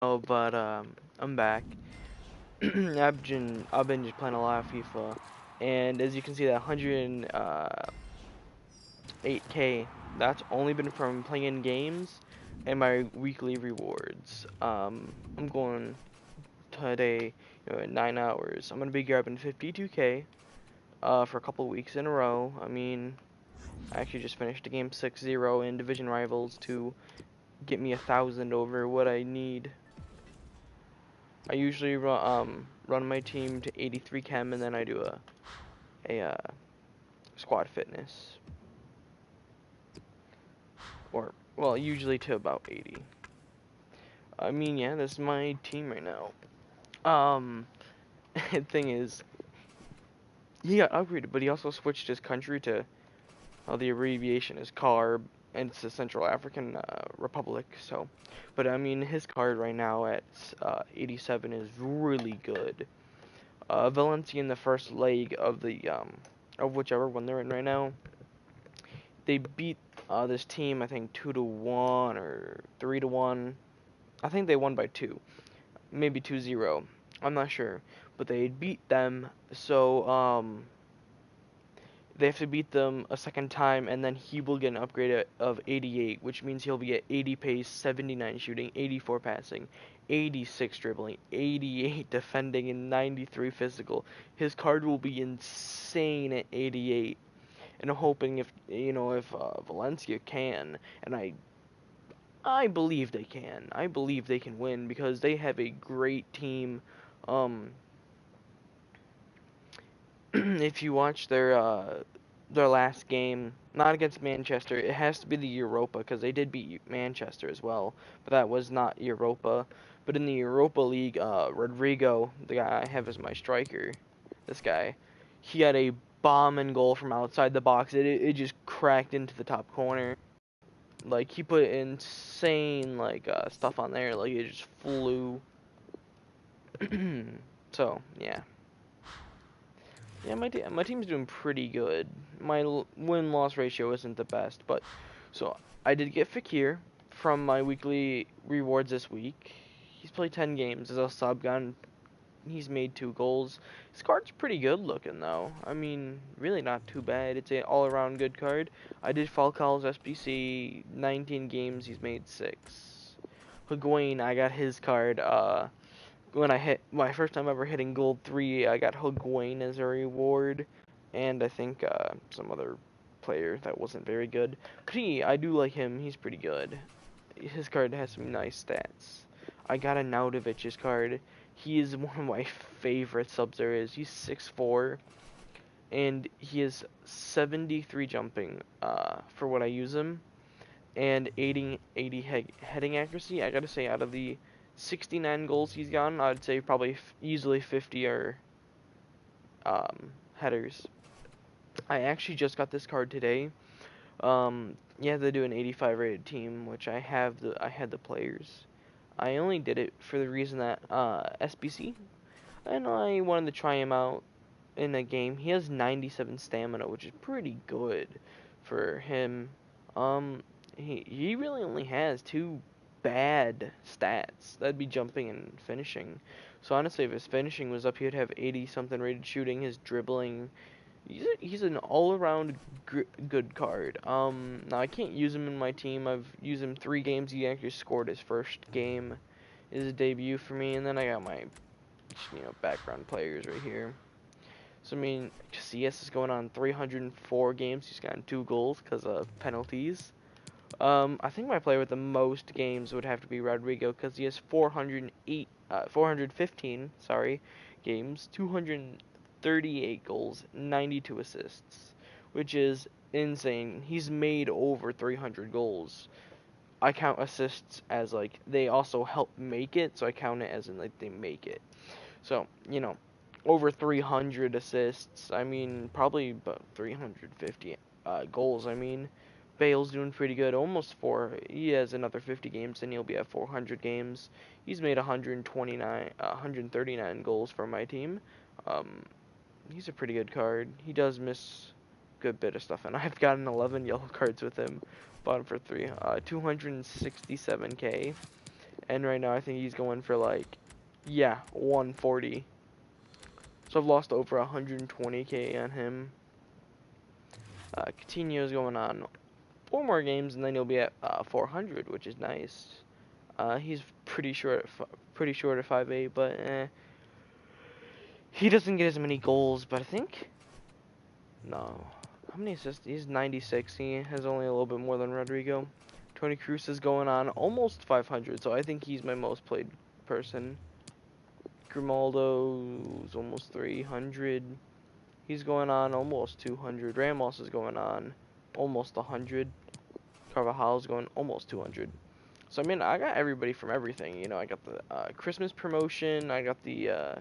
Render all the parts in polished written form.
Oh, but I'm back. I've been just playing a lot of FIFA, and as you can see, that 108K, that's only been from playing games and my weekly rewards. I'm going today, in 9 hours. I'm gonna be grabbing 52K for a couple weeks in a row. I mean, I actually just finished a game 6-0 in Division Rivals to get me 1,000 over what I need. I usually run my team to 83 chem, and then I do a squad fitness, or well, usually to about 80. I mean, yeah, this is my team right now. Um, thing is, he got upgraded, but he also switched his country to, the abbreviation is CARB, and it's the Central African Republic. So, but I mean, his card right now at 87 is really good. Valencia in the first leg of whichever one they're in right now, they beat this team, I think 2-1 or 3-1. I think they won by 2, maybe 2-0. I'm not sure, but they beat them. So they have to beat them a second time, and then he will get an upgrade of 88, which means he'll be at 80 pace, 79 shooting, 84 passing, 86 dribbling, 88 defending, and 93 physical. His card will be insane at 88. And I'm hoping if Valencia can, and I believe they can. I believe they can win because they have a great team. Um, if you watch their last game, not against Manchester, it has to be the Europa because they did beat Manchester as well, but that was not Europa. But in the Europa League, Rodrigo, the guy I have as my striker, this guy, he had a bombing goal from outside the box. It just cracked into the top corner. Like he put insane stuff on there. Like it just flew. So yeah, yeah. My team's doing pretty good. My win loss ratio isn't the best, but so I did get Fakir from my weekly rewards this week. He's played 10 games as a sub gun. He's made 2 goals. His card's pretty good looking though. I mean, really not too bad. It's an all-around good card. I did Falcao's SBC, 19 games. He's made 6. Higuain, I got his card. When I hit my first time ever hitting gold 3, I got Higuain as a reward, and I think some other player that wasn't very good. But I do like him. He's pretty good. His card has some nice stats. I got a Nautovic's card. He is one of my favorite subs there is. He's 6'4", and he is 73 jumping for what I use him, and 80 heading accuracy. I gotta say, out of the 69 goals he's gotten, I'd say probably easily 50 are headers. I actually just got this card today. You have to do an 85 rated team, which I had the players. I only did it for the reason that SBC, and I wanted to try him out in a game. He has 97 stamina, which is pretty good for him. Um, he really only has 2 bad stats. That'd be jumping and finishing. So honestly, if his finishing was up, he'd have 80 something rated shooting. His dribbling, he's an all-around good card. Now I can't use him in my team. I've used him 3 games. He actually scored his first game, his debut for me, and then I got my background players right here. So I mean, CS is going on 304 games. He's gotten 2 goals because of penalties. I think my player with the most games would have to be Rodrigo because he has 415, sorry, games, 238 goals, 92 assists, which is insane. He's made over 300 goals. I count assists as like they also help make it, so I count it as in like they make it. So, over 300 assists. I mean, probably about 350 goals. I mean, Bale's doing pretty good. Almost 4. He has another 50 games, and he'll be at 400 games. He's made 139 goals for my team. Um, he's a pretty good card. He does miss a good bit of stuff, and I've gotten 11 yellow cards with him. Bought him for 267k. And right now I think he's going for like, yeah, 140. So I've lost over 120k on him. Coutinho's going on 4 more games, and then he'll be at 400, which is nice. He's pretty short at 5'8", but he doesn't get as many goals. But I think no, how many assists? He's 96. He has only a little bit more than Rodrigo. Tony Cruz is going on almost 500, so I think he's my most played person. Grimaldo's almost 300. He's going on almost 200. Ramos is going on almost 100. Carvajal's going almost 200. So I mean, I got everybody from everything. You know, I got the Christmas promotion. I got the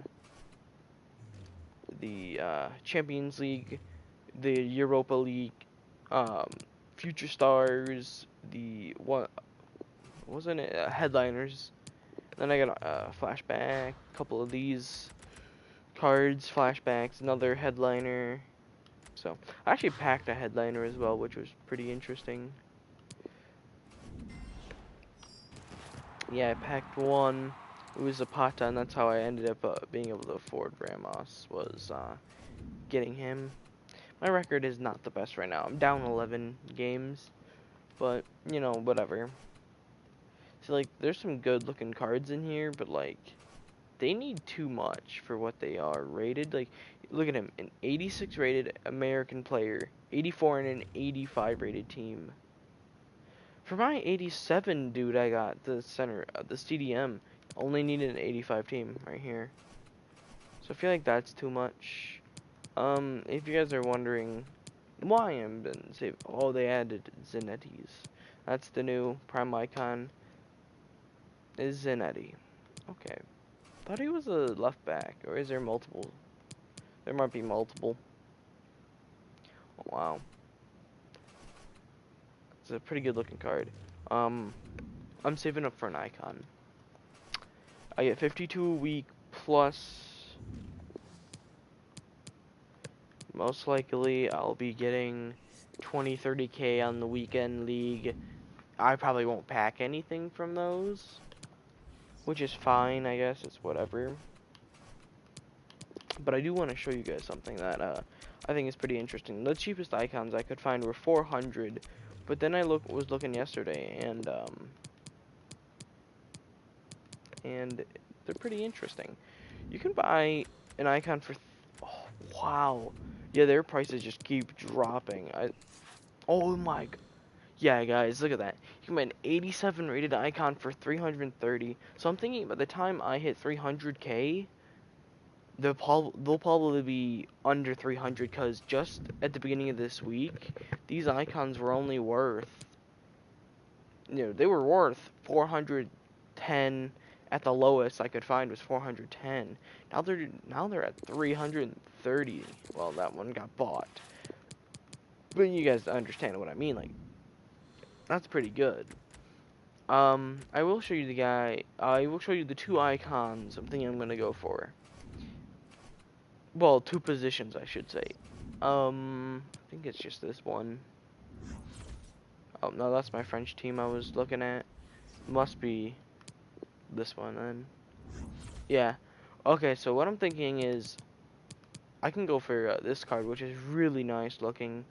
Champions League, the Europa League, Future Stars, the what wasn't it Headliners. Then I got a flashback, a couple of these cards, flashbacks, another headliner. So I actually packed a headliner as well, which was pretty interesting. Yeah, I packed one. It was Zapata, and that's how I ended up being able to afford Ramos, was getting him. My record is not the best right now. I'm down 11 games, but, you know, whatever. So, like, there's some good-looking cards in here, but, like, they need too much for what they are rated. Like, look at him, an 86 rated American player, 84 in an 85 rated team. For my 87 dude, I got the center, the CDM, only needed an 85 team right here. So I feel like that's too much. If you guys are wondering why I'm been saved, oh, they added Zanetti's. That's the new prime icon. Is Zanetti. Okay. Thought he was a left back, or is there multiple? There might be multiple. Oh, wow. It's a pretty good looking card. I'm saving up for an icon. I get 52 a week plus. Most likely I'll be getting 20-30k on the weekend league. I probably won't pack anything from those, which is fine, I guess. It's whatever. But I do want to show you guys something that I think is pretty interesting. The cheapest icons I could find were 400, but then I was looking yesterday, and they're pretty interesting. You can buy an icon for, oh, wow, yeah, their prices just keep dropping. Oh my, yeah, guys, look at that. You can buy an 87 rated icon for 330. So I'm thinking by the time I hit 300k, they'll probably be under 300, because just at the beginning of this week, these icons were only worth, you know, they were worth 410. At the lowest I could find was 410. Now they're at 330. Well, that one got bought. But you guys understand what I mean, like, that's pretty good. I will show you I will show you the 2 icons I'm thinking I'm gonna go for. Well, 2 positions, I should say. I think it's just this one. Oh, no, that's my French team I was looking at. Must be this one, then. Yeah. Okay, so what I'm thinking is I can go for this card, which is really nice looking.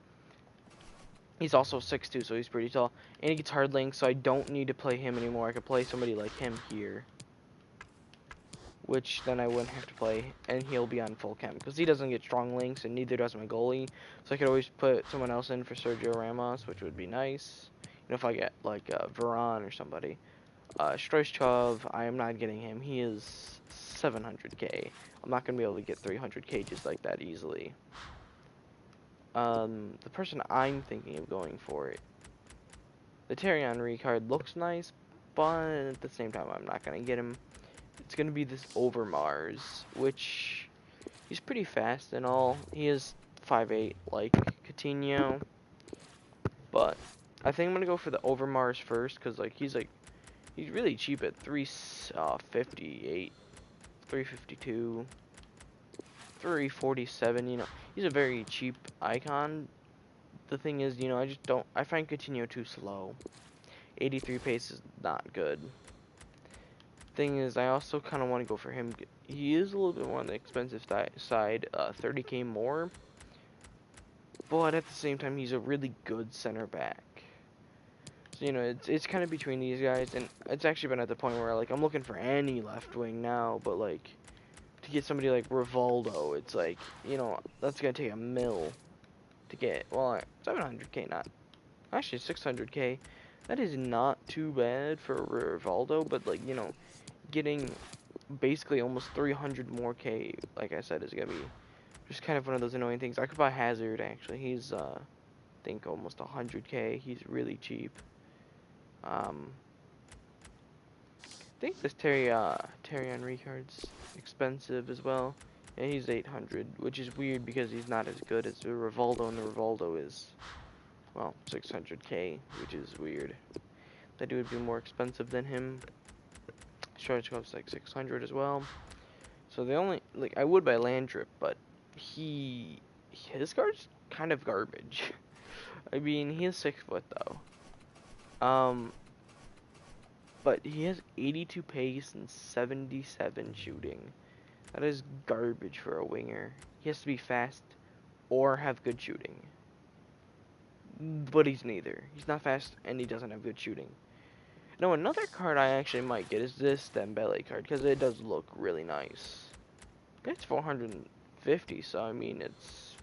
He's also 6'2", so he's pretty tall. And he gets hard links, so I don't need to play him anymore. I could play somebody like him here, which then I wouldn't have to play, and he'll be on full chem, because he doesn't get strong links, and neither does my goalie. So I could always put someone else in for Sergio Ramos, which would be nice. You know, if I get, like, Varane or somebody. Stoichkov, I am not getting him. He is 700k. I'm not going to be able to get 300k just like that easily. The person I'm thinking of going for it, the Thierry Henry card looks nice, but at the same time, I'm not going to get him. It's going to be this Overmars, which he's pretty fast and all. He is 5'8", like Coutinho, but I think I'm going to go for the Overmars first, because, like, he's really cheap at 358, 352, 347, you know. He's a very cheap icon. The thing is, you know, I find Coutinho too slow. 83 pace is not good. Thing is, I also kind of want to go for him. He is a little bit more on the expensive side, 30k more, but at the same time, he's a really good center back. So, you know, it's kind of between these guys, and it's actually been at the point where, like, I'm looking for any left wing now, but, like, to get somebody like Rivaldo, it's like, you know, that's gonna take a mill to get. Well, 700k, not actually 600k. That is not too bad for Rivaldo, but, like, you know, getting basically almost 300 more k, like I said, is gonna be just kind of one of those annoying things. I could buy Hazard, actually. He's I think almost 100k. He's really cheap. I think this Terry Henry card's expensive as well. And he's 800, which is weird because he's not as good as the Rivaldo, and the Rivaldo is, well, 600k, which is weird. That dude would be more expensive than him. Short scope's like 600 as well. So the only, like, I would buy Landrip, but his card's kind of garbage. I mean, he is 6 foot though. But he has 82 pace and 77 shooting. That is garbage for a winger. He has to be fast or have good shooting. But he's neither. He's not fast and he doesn't have good shooting. No, another card I actually might get is this Dembele card, because it does look really nice. It's 450, so I mean, it's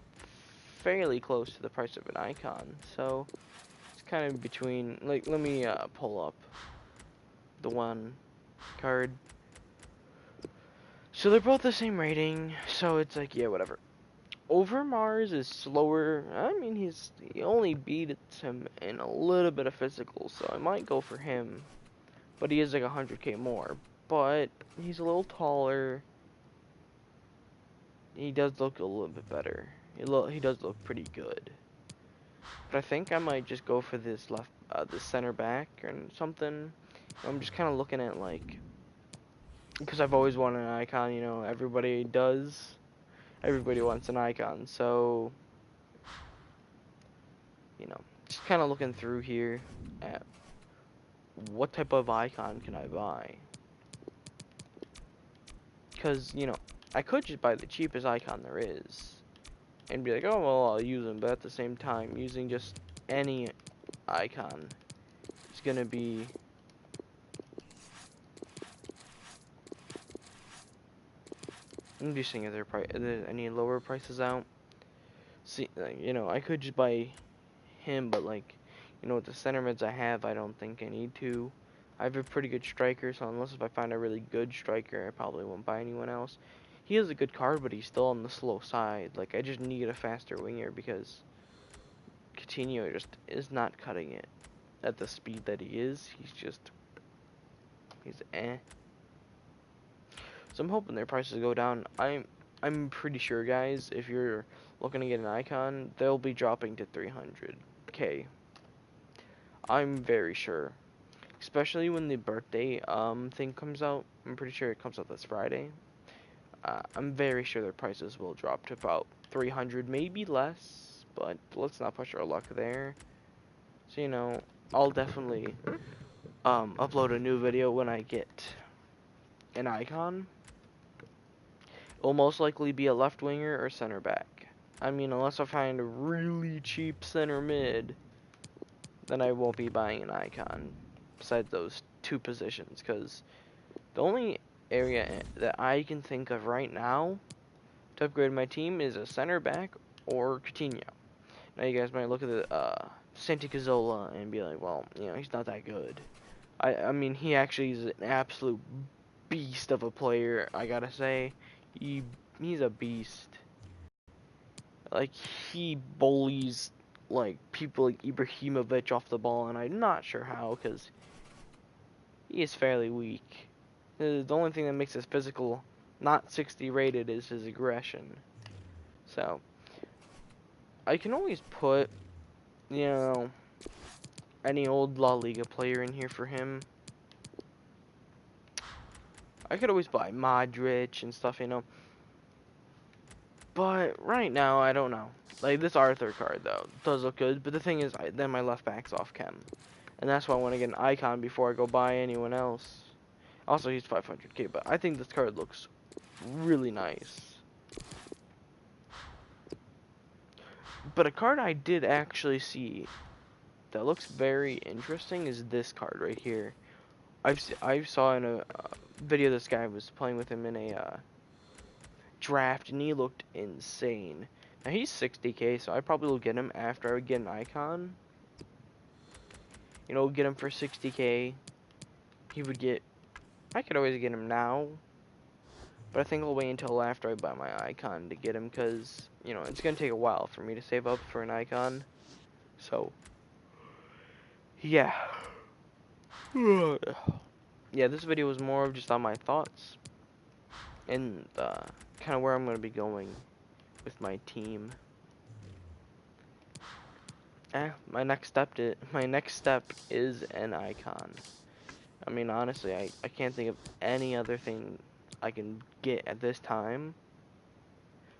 fairly close to the price of an icon. So it's kind of between, like, let me pull up the one card. So they're both the same rating, so it's like, yeah, whatever. Overmars is slower. I mean, he only beat him in a little bit of physical, so I might go for him. But he is like 100k more. But he's a little taller. He does look a little bit better. He does look pretty good. But I think I might just go for this this center back or something. I'm just kind of looking at, like, because I've always wanted an icon. You know, everybody does. Everybody wants an icon, so, you know, just kind of looking through here at what type of icon can I buy. Because, you know, I could just buy the cheapest icon there is and be like, oh, well, I'll use them, but at the same time, using just any icon is going to be I'm just seeing if there are any lower prices out. See, like, you know, I could just buy him, but, like, you know, with the center mids I have, I don't think I need to. I have a pretty good striker, so unless if I find a really good striker, I probably won't buy anyone else. He is a good card, but he's still on the slow side. Like, I just need a faster winger because Coutinho just is not cutting it at the speed that he is. He's eh. So I'm hoping their prices go down. I'm pretty sure, guys, if you're looking to get an icon, they'll be dropping to 300k. I'm very sure. Especially when the birthday thing comes out. I'm pretty sure it comes out this Friday. I'm very sure their prices will drop to about 300, maybe less, but let's not push our luck there. So, you know, I'll definitely upload a new video when I get an icon. It'll most likely be a left winger or center back. I mean, unless I find a really cheap center mid, then I won't be buying an icon besides those two positions, because the only area that I can think of right now to upgrade my team is a center back or Coutinho. Now you guys might look at the Santi Cazorla and be like, well, you know, he's not that good. I mean, he actually is an absolute beast of a player, I gotta say. He's a beast. Like, he bullies, like, people like Ibrahimovic off the ball, and I'm not sure how, because he is fairly weak. The only thing that makes his physical not 60 rated is his aggression. So, I can always put, you know, any old La Liga player in here for him. I could always buy Modric and stuff, you know. But right now, I don't know. Like, this Arthur card, though, does look good. But the thing is, then my left back's off chem. And that's why I want to get an icon before I go buy anyone else. Also, he's 500k, but I think this card looks really nice. But a card I did actually see that looks very interesting is this card right here. I saw in a video this guy was playing with him in a draft, and he looked insane. Now he's 60k, so I probably will get him after I would get an icon. You know, get him for 60k. He would get. I could always get him now, but I think I'll wait until after I buy my icon to get him, because you know it's gonna take a while for me to save up for an icon. So yeah. Yeah, this video was more of just on my thoughts and kind of where I'm going to be going with my team. My next step is an icon. I mean, honestly, I can't think of any other thing I can get at this time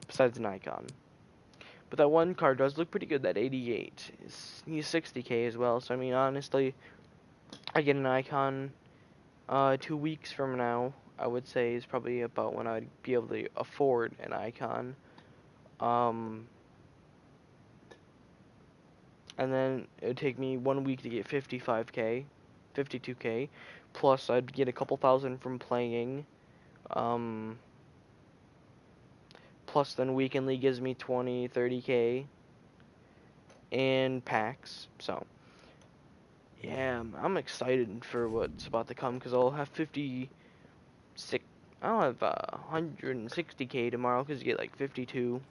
besides an icon. But that one card does look pretty good. That 88. He's 60k as well. So I mean, honestly, I get an icon 2 weeks from now. I would say is probably about when I'd be able to afford an icon. And then it would take me 1 week to get 55k, 52k, plus I'd get a couple thousand from playing. Plus then Weekend League gives me 20, 30k, and packs. So yeah, I'm excited for what's about to come because I'll have 56. I'll have 160k tomorrow because you get like 52.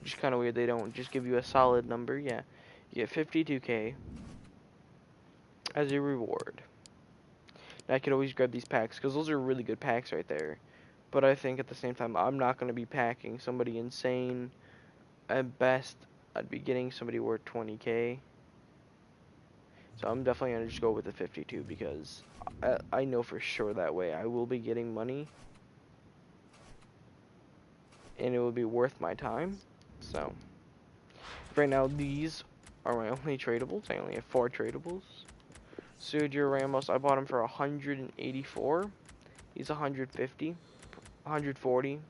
Which is kind of weird. They don't just give you a solid number. Yeah, you get 52k as a reward. And I could always grab these packs because those are really good packs right there. But I think at the same time, I'm not going to be packing somebody insane. At best, I'd be getting somebody worth 20k. So I'm definitely going to just go with the 52 because I know for sure that way I will be getting money. And it will be worth my time. So, right now, these are my only tradables. I only have 4 tradables. Sergio Ramos, I bought him for 184. He's 150, 140.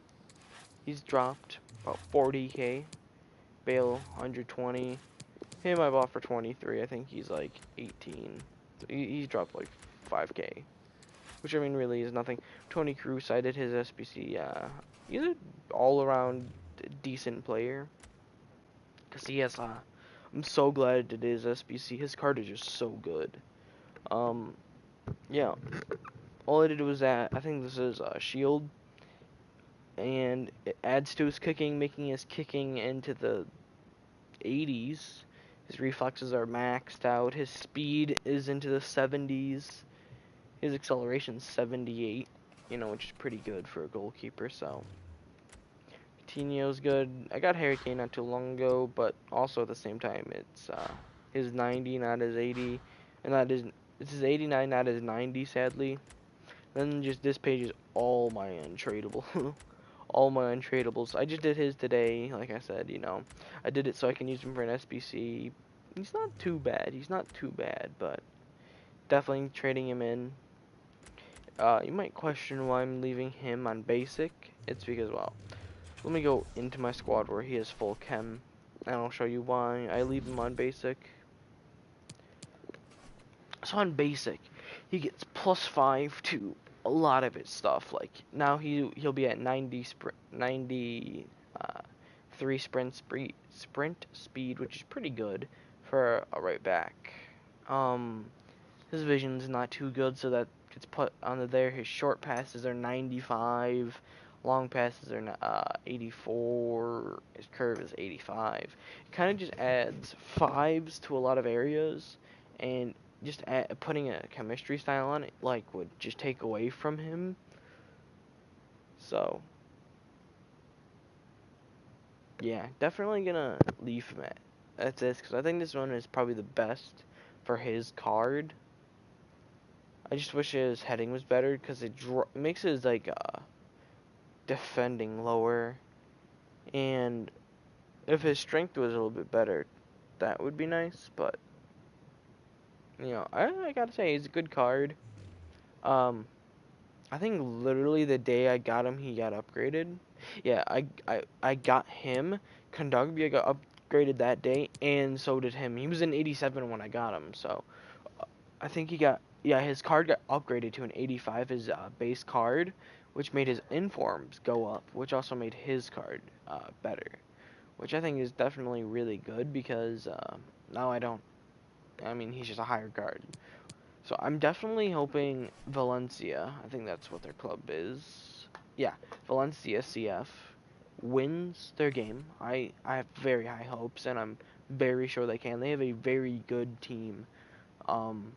He's dropped about 40k. Bale, 120. Him I bought for 23. I think he's like 18. So he's dropped like 5k. Which I mean really is nothing. Tony Cruz, I did his SBC. He's an all-around decent player. Because he has I'm so glad I did his SBC. His card is just so good. Yeah. All I did was that, I think this is Shield. And it adds to his kicking, making his kicking into the 80s. His reflexes are maxed out. His speed is into the 70s. His acceleration's 78, you know, which is pretty good for a goalkeeper, so. Coutinho's good. I got Harry Kane not too long ago, but also at the same time, it's his 90, not his 80. And it's his 89, not his 90, sadly. Then just this page is all my untradable. All my untradables. I just did his today, like I said, you know. I did it so I can use him for an SBC. He's not too bad. He's not too bad, but definitely trading him in. You might question why I'm leaving him on basic. It's because, well, let me go into my squad where he has full chem, and I'll show you why I leave him on basic. So on basic, he gets +5 to a lot of his stuff. Like now he'll be at 93 sprint speed, which is pretty good for a right back. His vision's not too good, so that gets put onto there. His short passes are 95, long passes are 84. His curve is 85. It kind of just adds 5s to a lot of areas, and just putting a chemistry style on it, like, would just take away from him. So, yeah, definitely gonna leave him at this, because I think this one is probably the best for his card. I just wish his heading was better, because it makes his, like, defending lower. And if his strength was a little bit better, that would be nice, but, you know, I gotta say, he's a good card. I think literally the day I got him, he got upgraded. Yeah, I got him. Kondogbia got upgraded that day, and so did him. He was an 87 when I got him, so I think he got, yeah, his card got upgraded to an 85, his base card, which made his informs go up, which also made his card better, which I think is definitely really good because now I mean, he's just a higher card. So I'm definitely hoping Valencia, I think that's what their club is. Yeah, Valencia CF wins their game. I have very high hopes, and I'm very sure they can. They have a very good team. Um,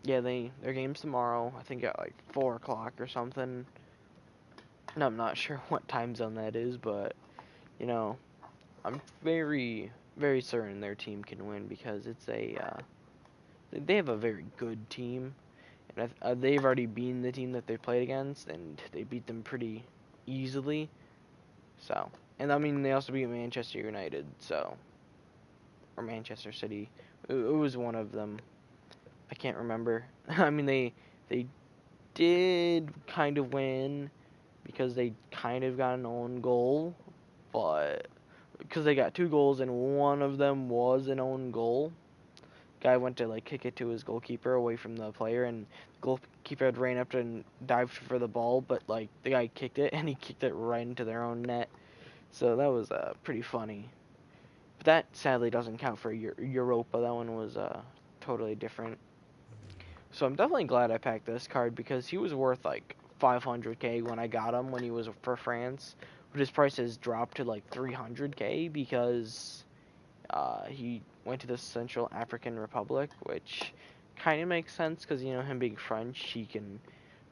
yeah, their game's tomorrow. I think at like 4 o'clock or something. And I'm not sure what time zone that is, but you know, I'm very certain their team can win because it's a they have a very good team. And they've already beaten the team that they played against, and they beat them pretty easily. So, and I mean, they also beat Manchester United, so, or Manchester City. It was one of them. I can't remember. I mean, they did kind of win because they kind of got an own goal, but because they got 2 goals and one of them was an own goal. Guy went to like kick it to his goalkeeper away from the player, and the goalkeeper had ran up and dived for the ball, but like the guy kicked it and he kicked it right into their own net. So that was pretty funny. But that sadly doesn't count for Europa. That one was totally different. So I'm definitely glad I packed this card because he was worth like 500k when I got him when he was for France, but his price has dropped to like 300k because he went to the Central African Republic, which kind of makes sense because, you know, him being French, he can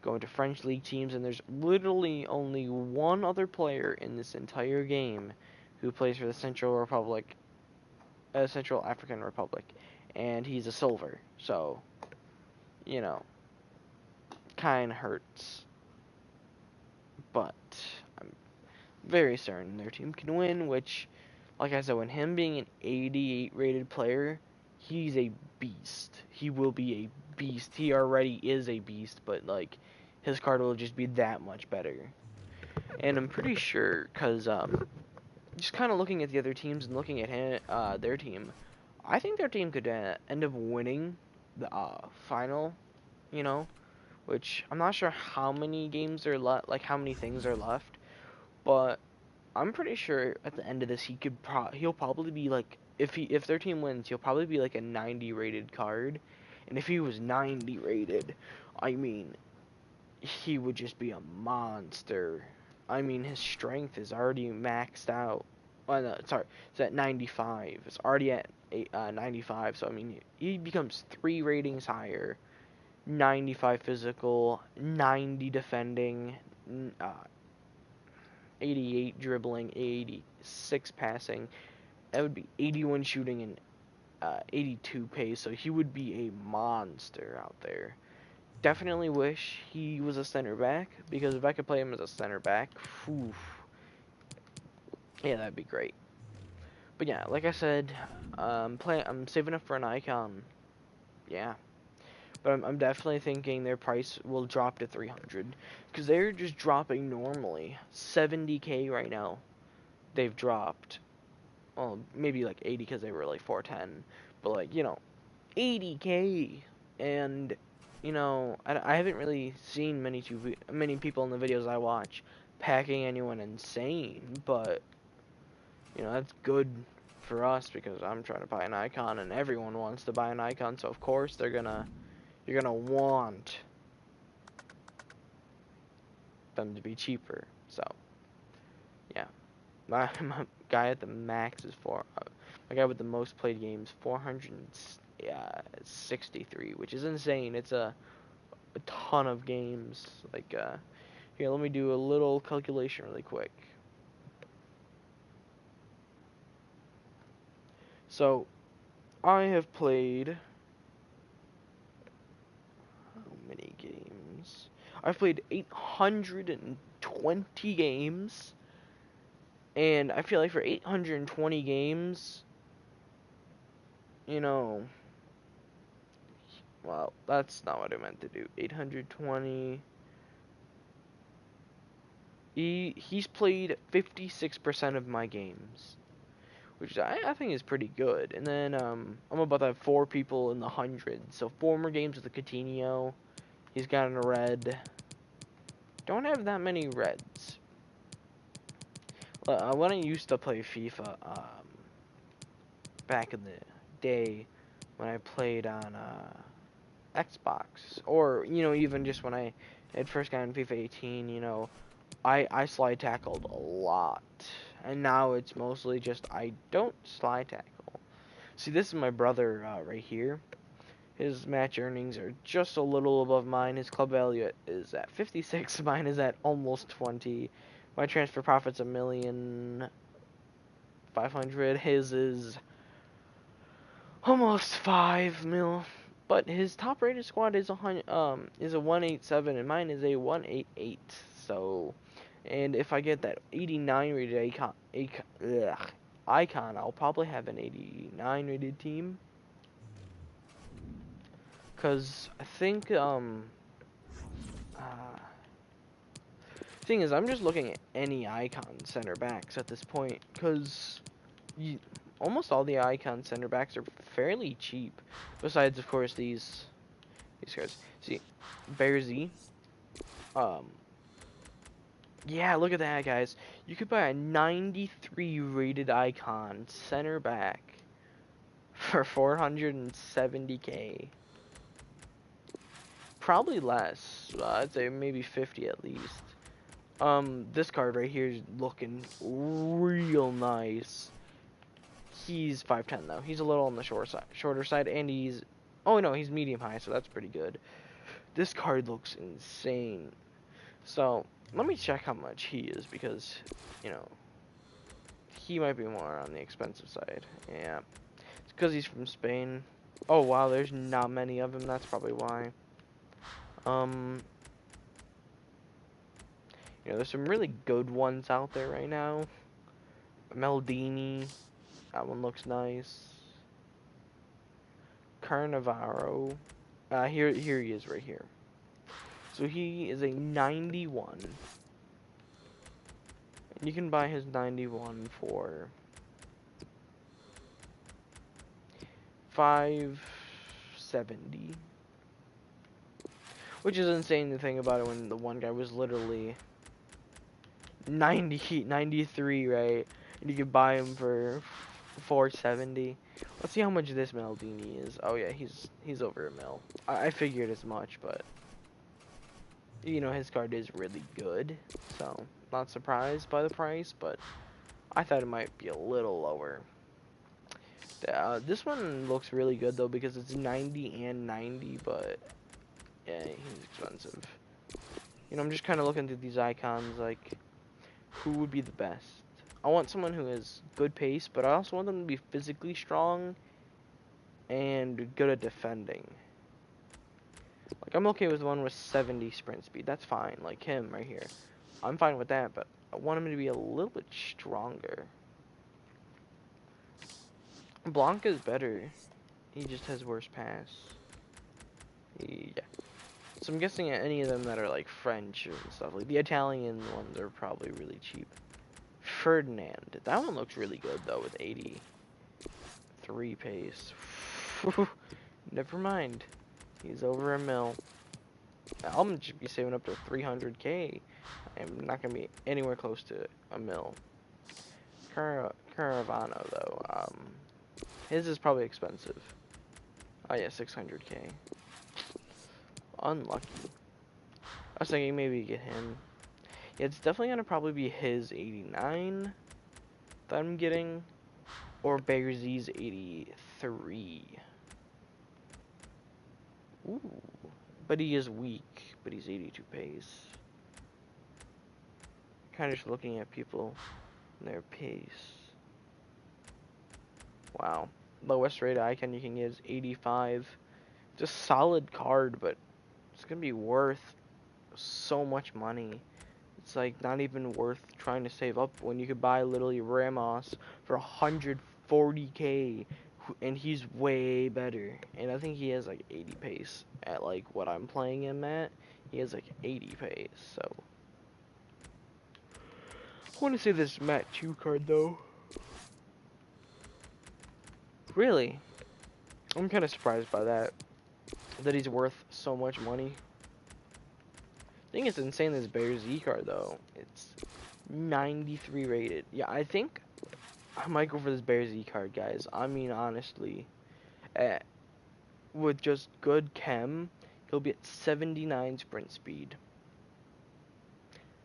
go into French league teams, and there's literally only one other player in this entire game who plays for the Central African Republic, and he's a silver, so, you know, kind of hurts, but I'm very certain their team can win, which, like I said, when him being an 88 rated player, he's a beast. He will be a beast. He already is a beast, but like his card will just be that much better. And I'm pretty sure, cause just kind of looking at the other teams and looking at their team, I think their team could end up winning the final. You know, which I'm not sure how many games are left, like how many things are left, but I'm pretty sure at the end of this he'll probably be like, if their team wins, he'll probably be like a 90 rated card. And if he was 90 rated, I mean, he would just be a monster. I mean, his strength is already maxed out. Oh, no, sorry, it's at 95. It's already at 95, so I mean, he becomes 3 ratings higher. 95 physical, 90 defending, uh, 88 dribbling, 86 passing. That would be 81 shooting and 82 pace. So he would be a monster out there. Definitely wish he was a center back because if I could play him as a center back, whew, yeah, that'd be great. But yeah, like I said, I'm saving up for an icon. Yeah. But I'm definitely thinking their price will drop to 300 because they're just dropping normally 70k right now. They've dropped, well, maybe like 80 because they were like 410, but like, you know, 80k. And you know, I haven't really seen many people in the videos I watch packing anyone insane, but you know, that's good for us because I'm trying to buy an icon and everyone wants to buy an icon, so of course you're gonna want them to be cheaper. So yeah, my guy at the max is my guy with the most played games 463, which is insane. It's a ton of games. Like here, let me do a little calculation really quick. So I have played how many games? I've played 820 games. And I feel like for 820 games, you know, well, that's not what I meant to do. 820 He's played 56% of my games, which I think is pretty good. And then I'm about to have 4 people in the hundreds. So 4 more games with the Coutinho. He's got a red. Don't have that many reds. When I used to play FIFA, back in the day, when I played on Xbox, or even just when I had first gotten FIFA 18, I slide tackled a lot, and now it's mostly just I don't slide tackle. See, this is my brother right here. His match earnings are just a little above mine. His club value is at 56. Mine is at almost 20. My transfer profit's 1,500,000. His is almost 5 mil. But his top rated squad is a 187, and mine is a 188. So, and if I get that 89 rated icon, I'll probably have an 89 rated team. Cause I think thing is, I'm just looking at any icon center backs at this point, cause almost all the icon center backs are fairly cheap. Besides, of course, these guys. See, Bear Z. Yeah, look at that, guys. You could buy a 93 rated icon center back for 470k. Probably less. I'd say maybe 50 at least. This card right here is looking real nice. He's 5'10" though. He's a little on the shorter side, and oh no, he's medium high, so that's pretty good. This card looks insane. So let me check how much he is, because he might be more on the expensive side. Yeah, it's because he's from Spain. Oh wow, there's not many of him. That's probably why. There's some really good ones out there right now. Maldini, that one looks nice. Carnavaro, here he is right here. So he is a 91. And you can buy his 91 for 570. Which is insane to think about it, when the one guy was literally 93, right? And you could buy him for 470. Let's see how much this Maldini is. Oh yeah, he's over a mil. I figured as much, but his card is really good, so not surprised by the price, but I thought it might be a little lower. This one looks really good though, because it's 90 and 90, but yeah, he's expensive. I'm just kind of looking through these icons, like, who would be the best? I want someone who has good pace, but I also want them to be physically strong and good at defending. Like, I'm okay with one with 70 sprint speed. That's fine. Like him right here. I'm fine with that, but I want him to be a little bit stronger. Blanca's better. He just has worse pass. Yeah. So I'm guessing any of them that are like French and stuff. Like the Italian ones are probably really cheap. Ferdinand. That one looks really good though, with 83 pace. Never mind. He's over a mil. I'm just be saving up to 300k. I'm not gonna be anywhere close to a mil. Caravano though, his is probably expensive. Oh yeah, 600k. Unlucky. I was thinking maybe get him. Yeah, it's definitely gonna probably be his 89 that I'm getting, or Bear Z's 83. Ooh, but he is weak, but he's 82 pace. Kind of just looking at people and their pace. Wow, lowest rated icon you can get is 85. Just solid card, but it's gonna be worth so much money. It's like not even worth trying to save up when you could buy literally Ramos for 140k, and he's way better. And I think he has like 80 pace at like what I'm playing him at. He has like 80 pace, so want to say this Matt Chu card though. Really, I'm kind of surprised by that. That he's worth so much money. I think it's insane this Bear Z card though. It's 93 rated. Yeah, I think I might go for this Bear Z card, guys. I mean, honestly, with just good chem, he'll be at 79 sprint speed.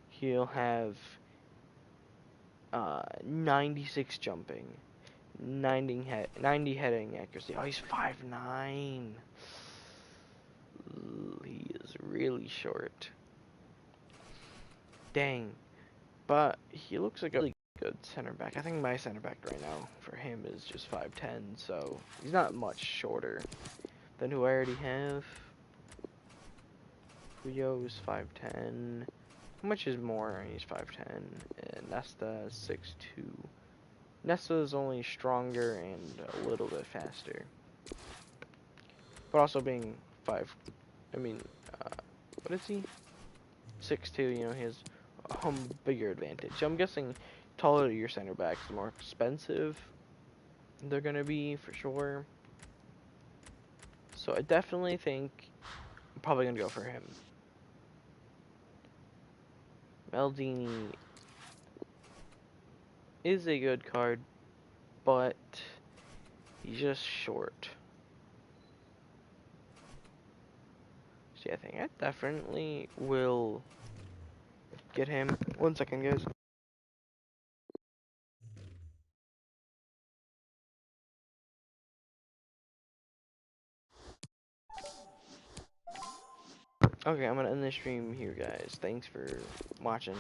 He'll have 96 jumping, 90 heading accuracy. Oh, he's 5'9". He is really short. Dang. But he looks like a really good center back. I think my center back right now for him is just 5'10", so he's not much shorter than who I already have. Rio's 5'10". How much is more? He's 5'10". And Nesta 6'2". Nesta is only stronger and a little bit faster. But also being what is he? 6'2", you know, he has a bigger advantage. So I'm guessing taller your center backs, the more expensive they're gonna be for sure. So I definitely think I'm probably gonna go for him. Maldini is a good card, but he's just short. So yeah, I think I definitely will get him. 1 second, guys. Okay, I'm gonna end the stream here, guys. Thanks for watching.